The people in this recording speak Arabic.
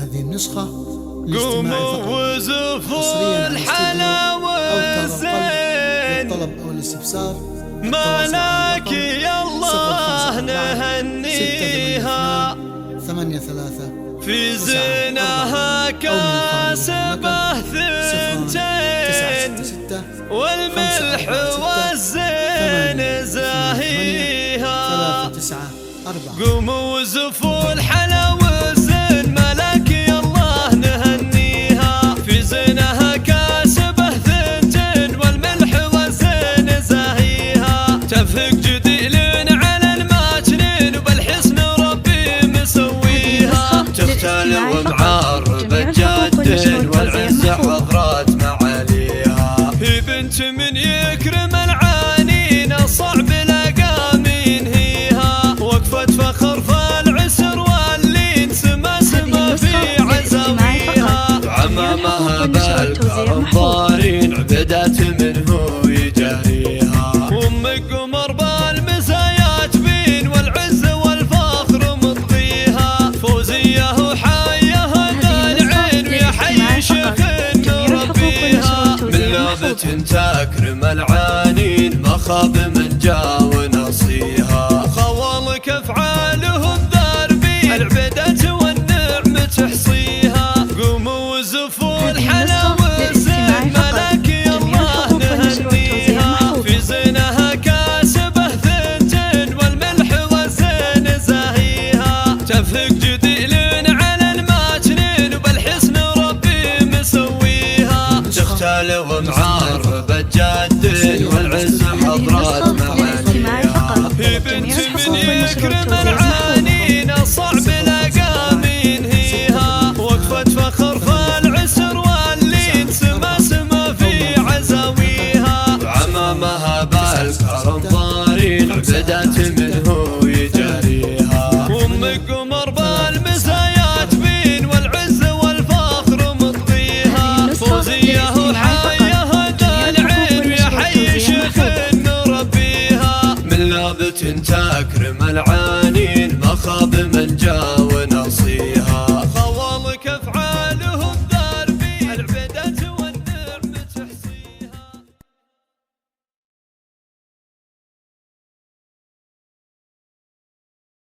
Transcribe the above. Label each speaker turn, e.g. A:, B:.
A: هذه النسخة
B: قوموا وزفوا الحلاوة والزين
A: للطلب أو الاستفسار
B: مالك يا الله نهنيها
A: 83
B: في زينها كاسبة ثنتين والملح والزين زاهيها
A: 3 9 4
B: قوموا وزفوا الحلاوة والزين مالك يا الله نهنيها في زينها كاسبة ثنتين والملح والزين زاهيها تفق جديل على الماجنين وبالحسن ربي مسويها تختال ومعربة جد والعز حضرات معاليها هي بنت من يكرم العانين الصعب لقى من هيها وقفة فخر فالعسر واللين سما سما في عزاويها عمامها بالكرم ضارين عبدات منه يجاريها وامك قمر بالمزايات بين والعز والفخر مطغيها فوزيه وحايها العين ويا حي شيخ نربيها من لابة تكرم العانين ما خاب من جا ونصيها خوالك افعالهم ذاربين العبدة والنعم تحصيها قوموا وزفوا الحلاوة والزين مالك يا الله نهنيها في زينها كاسبة ثنتين والملح والزين زاهيها تفق جديل على الماجنين وبالحسن ربي مسويها تختال ومعربة جد والعز حضرات معانيها هي بنت من يكرم العانين الصعب لقى من هيها وقفة فخر فالعسر واللين سما سما في عزاويها وعمامها بالكرم ضارين عبدات منه يجاريها وامك قمر بالمزايات بين والعز والفخر مطغيها فوزيه وحايها العين ويا حي شيخ نربيها من لابة تكرم العين